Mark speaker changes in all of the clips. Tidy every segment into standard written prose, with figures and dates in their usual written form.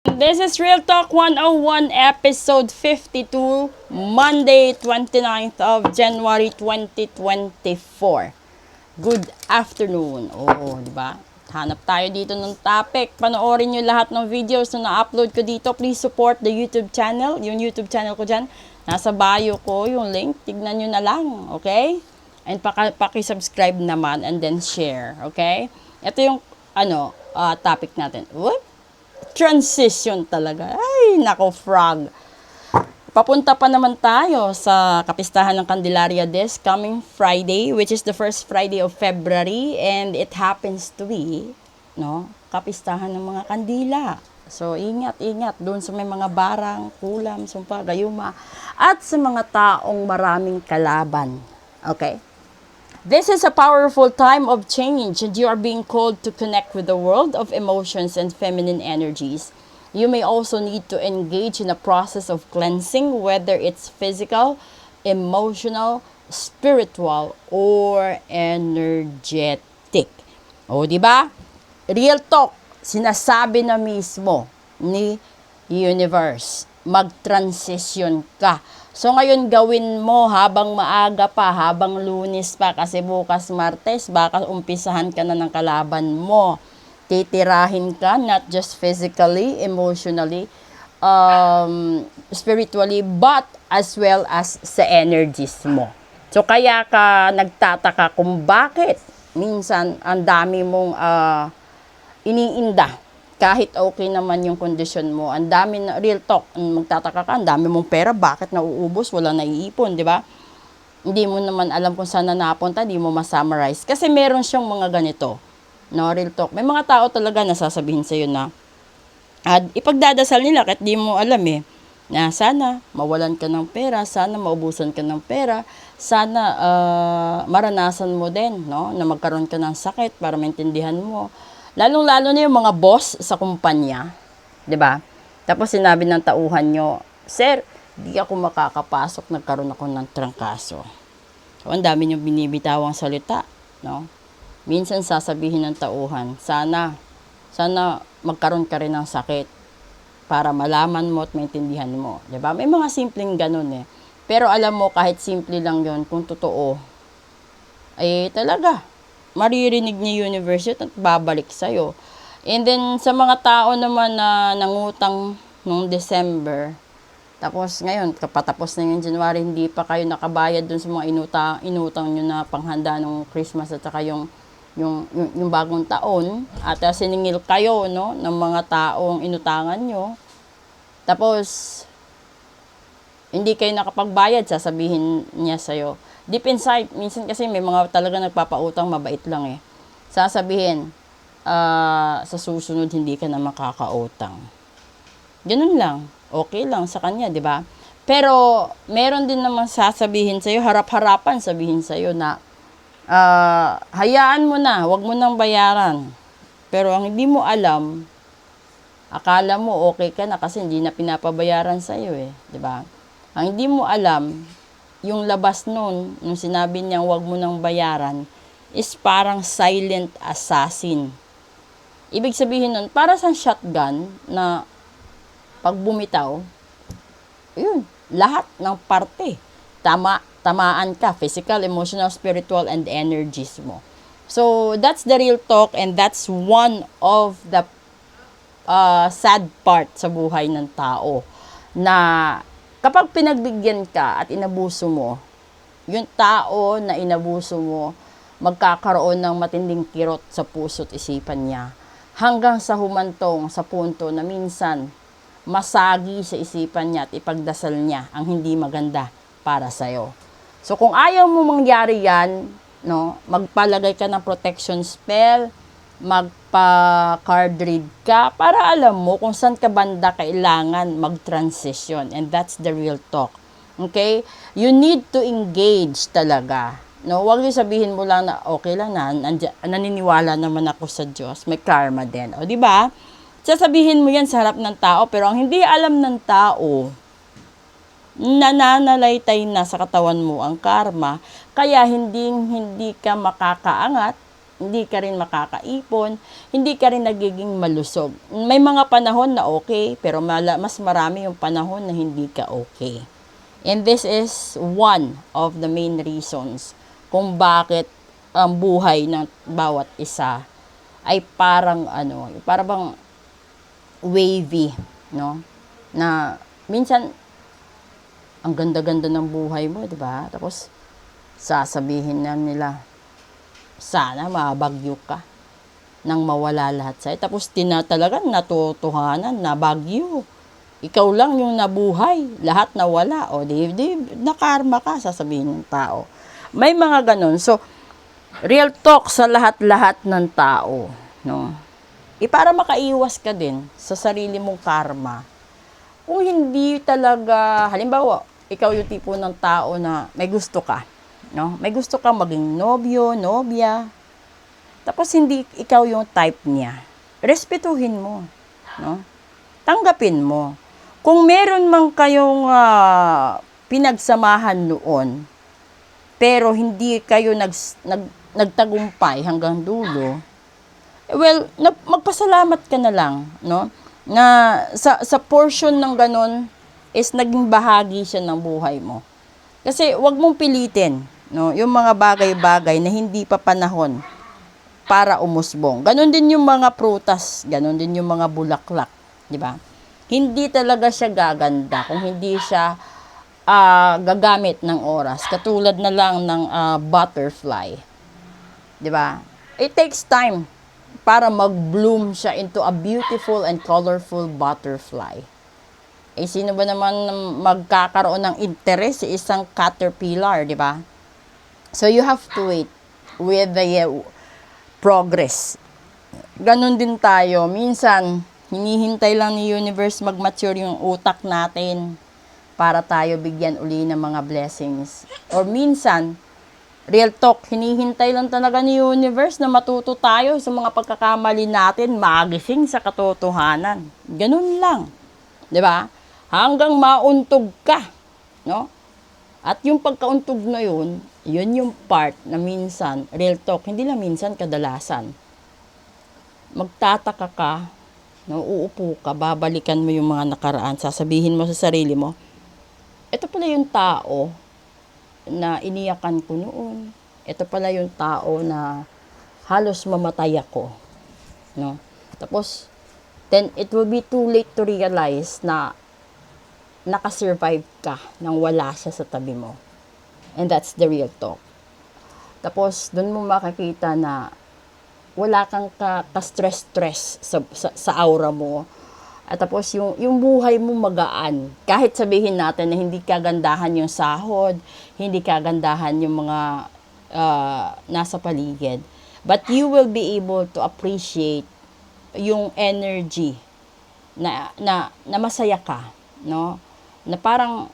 Speaker 1: This is Real Talk 101, episode 52, Monday, 29th of January 2024. Good afternoon. Oh, di ba? Hanap tayo dito ng topic. Panoorin nyo lahat ng videos na na-upload ko dito. Please support the YouTube channel. Yung YouTube channel ko dyan, nasa bio ko yung link. Tignan nyo na lang, okay? And paki-subscribe naman and then share, okay? Ito yung topic natin. What? Transition talaga. Ay, nako frog. Papunta pa naman tayo sa kapistahan ng Candelaria this coming Friday, which is the first Friday of February, and it happens to be, kapistahan ng mga kandila. So, ingat doon sa may mga barang, kulam, sumpa, gayuma, at sa mga taong maraming kalaban. Okay? This is a powerful time of change, and you are being called to connect with the world of emotions and feminine energies. You may also need to engage in a process of cleansing, whether it's physical, emotional, spiritual, or energetic. O, di ba? Real talk, sinasabi na mismo ni universe, mag-transition ka. So ngayon gawin mo habang maaga pa, habang Lunes pa, kasi bukas Martes, baka umpisahan ka na ng kalaban mo. Titirahin ka, not just physically, emotionally, spiritually, but as well as sa energies mo. So kaya ka nagtataka kung bakit minsan ang dami mong iniinda. Kahit okay naman yung kondisyon mo, ang dami na, real talk, magtataka ka, ang dami mong pera, bakit nauubos, wala naiipon, di ba? Hindi mo naman alam kung saan na napunta, di mo ma-summarize. Kasi meron siyang mga ganito, real talk. May mga tao talaga na sasabihin sa'yo na, ipagdadasal nila kahit di mo alam na sana mawalan ka ng pera, sana maubusan ka ng pera, sana maranasan mo din, na magkaroon ka ng sakit para maintindihan mo. Lalong-lalo na yung mga boss sa kumpanya, 'di ba? Tapos sinabi ng tauhan nyo, "Sir, di ako makakapasok, nagkaroon ako ng trangkaso." So, ang dami niyong binibitawang salita, Minsan sasabihin ng tauhan, sana magkaroon ka rin ng sakit para malaman mo at maintindihan mo, 'di ba? May mga simpleng ganun Pero alam mo, kahit simple lang 'yon, kung totoo, talaga maririnig ni universe at babalik sa'yo. And then, sa mga tao naman na nangutang noong December, tapos ngayon, kapatapos na yung January, hindi pa kayo nakabayad dun sa mga inutang nyo na panghanda ng Christmas at saka yung bagong taon, at siningil kayo, ng mga taong inutangan nyo. Tapos, hindi kayo nakapagbayad, sasabihin niya sa'yo. Deep inside, minsan kasi may mga talaga nagpapautang, mabait lang Sasabihin, sa susunod hindi ka na makakautang. Ganun lang. Okay lang sa kanya, di ba? Pero, meron din naman sasabihin sa'yo, harap-harapan sabihin sa'yo na, hayaan mo na, wag mo nang bayaran. Pero ang hindi mo alam, akala mo okay ka na kasi hindi na pinapabayaran sa'yo di ba? Ang hindi mo alam, yung labas nun, nung sinabi niyang wag mo nang bayaran, is parang silent assassin. Ibig sabihin nun, para sa shotgun na pag bumitaw, yun, lahat ng parte, tamaan ka, physical, emotional, spiritual, and energies mo. So, that's the real talk, and that's one of the sad part sa buhay ng tao, na kapag pinagbigyan ka at inabuso mo, yung tao na inabuso mo, magkakaroon ng matinding kirot sa puso't isipan niya. Hanggang sa humantong sa punto na minsan, masagi sa isipan niya at ipagdasal niya ang hindi maganda para sa'yo. So kung ayaw mo mangyari yan, magpalagay ka ng protection spell, magpa-card read ka para alam mo kung saan ka banda kailangan mag-transition, and that's the real talk. Okay? You need to engage talaga. Huwag yung sabihin mo lang na okay lang na, naniniwala naman ako sa Diyos, may karma din. O, di ba? Sasabihin mo yan sa harap ng tao, pero ang hindi alam ng tao, nananalaytay na sa katawan mo ang karma, kaya hindi ka makakaangat hindi ka rin makakaipon, hindi ka rin nagiging malusog. May mga panahon na okay, pero mas marami yung panahon na hindi ka okay. And this is one of the main reasons kung bakit ang buhay ng bawat isa ay parang parang wavy, no? Na minsan ang ganda-ganda ng buhay mo, 'di ba? Tapos sasabihin na nila, sana mabagyo ka nang mawala lahat sa'yo. Tapos talagang natutuhanan na bagyo. Ikaw lang yung nabuhay, lahat nawala. O di nakarma ka, sasabihin ng tao. May mga ganun. So, real talk sa lahat-lahat ng tao, no? Para makaiwas ka din sa sarili mong karma. Kung hindi talaga, halimbawa, ikaw yung tipo ng tao na may gusto ka, no? May gusto ka maging nobyo, nobya. Tapos hindi ikaw yung type niya. Respetuhin mo, no? Tanggapin mo. Kung meron man kayong pinagsamahan noon, pero hindi kayo nagtagumpay hanggang dulo, well, magpasalamat ka na lang, no? Na sa portion ng ganon is naging bahagi siya ng buhay mo. Kasi wag mong pilitin, no, yung mga bagay-bagay na hindi pa panahon para umusbong. Ganon din yung mga prutas, ganon din yung mga bulaklak, di ba? Hindi talaga siya gaganda kung hindi siya gagamit ng oras. Katulad na lang ng butterfly, di ba? It takes time para mag-bloom siya into a beautiful and colorful butterfly. Eh, sino ba naman magkakaroon ng interest sa isang caterpillar, di ba? So, you have to wait with the progress. Ganon din tayo. Minsan, hinihintay lang ni universe mag-mature yung utak natin para tayo bigyan uli ng mga blessings. Or minsan, real talk, hinihintay lang talaga ni universe na matuto tayo sa mga pagkakamali natin, magising sa katotohanan. Ganun lang. 'Di ba? Hanggang mauntog ka, no? At yung pagkauntog na yun yung part na minsan, real talk, hindi lang minsan, kadalasan. Magtataka ka, no? Uupo ka, babalikan mo yung mga nakaraan, sasabihin mo sa sarili mo, ito pala yung tao na iniyakan ko noon. Ito pala yung tao na halos mamatay ako, no? Tapos then it will be too late to realize na nakasurvive ka nang wala siya sa tabi mo. And that's the real talk. Tapos doon mo makikita na wala kang ka-stress sa aura mo. At tapos yung buhay mo magaan. Kahit sabihin natin na hindi kagandahan yung sahod, hindi kagandahan yung mga nasa paligid. But you will be able to appreciate yung energy na masaya ka, no? Na parang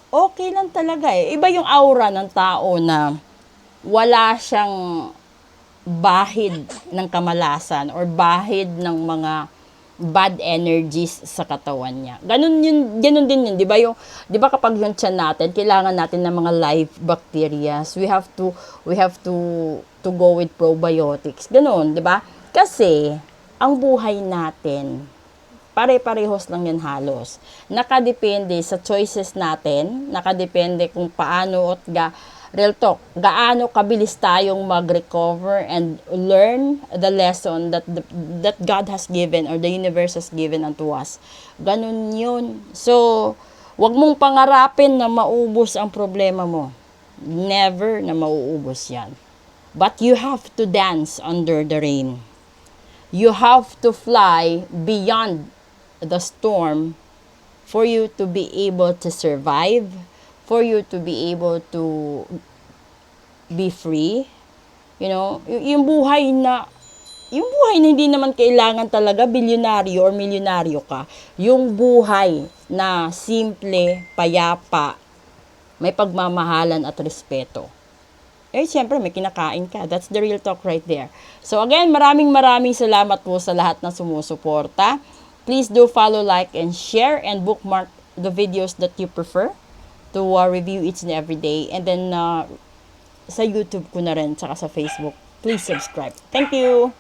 Speaker 1: okay lang talaga eh. Iba yung aura ng tao na wala siyang bahid ng kamalasan or bahid ng mga bad energies sa katawan niya. Ganun din yun, 'di ba? 'Di ba kapag yung tiyan natin, kailangan natin ng mga live bacteria. We have to go with probiotics. Ganun, 'di ba? Kasi ang buhay natin pare-parehos lang yan halos. Nakadepende sa choices natin, nakadepende kung paano real talk, gaano kabilis tayong mag-recover and learn the lesson that God has given or the universe has given unto us. Ganun yun. So, wag mong pangarapin na maubos ang problema mo. Never na mauubos yan. But you have to dance under the rain. You have to fly beyond the storm for you to be able to survive, for you to be able to be free. You know, yung buhay na hindi naman kailangan talaga bilyonaryo or milyonaryo ka. Yung buhay na simple, payapa, may pagmamahalan at respeto. Eh, siyempre, may kinakain ka. That's the real talk right there. So, again, maraming salamat po sa lahat na sumusuporta. Please do follow, like, and share, and bookmark the videos that you prefer to review each and every day. And then, sa YouTube ko na rin, saka sa Facebook please subscribe. Thank you!